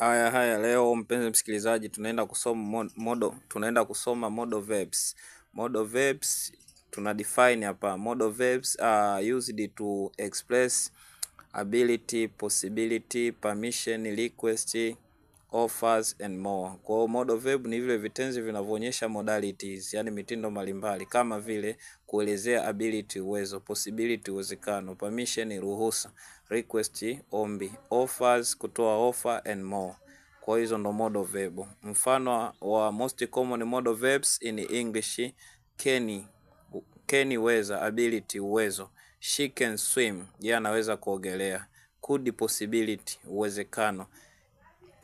Haya leo mpenzi msikilizaji, tunaenda kusoma modal verbs. Modal verbs tuna define hapa. Modal verbs are used to express ability, possibility, permission, request, offers and more. Kwa modal verb ni vile vitenzi vinavyoonyesha modalities, yani mitindo mbalimbali, kama vile kuelezea ability uwezo, possibility uwezekano, permission ruhusa, request ombi, offers kutoa offer and more. Kwa hizo ndo modal verb. Mfano wa most common modal verbs in English: can weza, ability uwezo, she can swim, yeye anaweza kuogelea, could possibility uwezekano,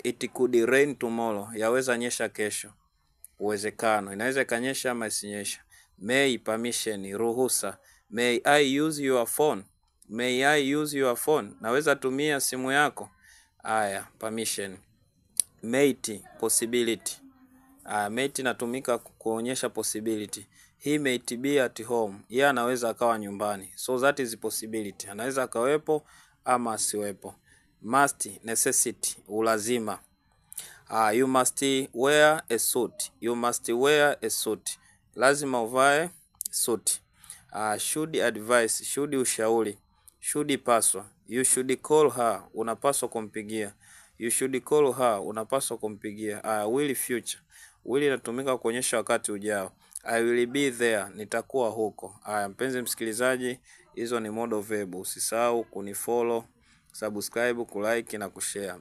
it could rain tomorrow, yaweza nyesha kesho, uwezekano, inaweza kanyesha ama isinyesha. May permission ruhusa, may I use your phone, may I use your phone, naweza tumia simu yako. Permission. Might possibility, might inatumika kuonyesha possibility. He might be at home, yeye anaweza akawa nyumbani, so that is possibility, anaweza akawepo ama asiwepo. Must necessity ulazima, you must wear a suit, you must wear a suit, lazima uvae suit. Should advise, should ushauri, should paswa, you should call her, unapaswa kumpigia, you should call her, unapaswa kumpigia. Will future, will inatumika kuonyesha wakati ujao. I will be there, nitakuwa huko. Mpenzi msikilizaji, hizo ni modal verb. Usisahau kunifollow, subscribe, kulike na kushare.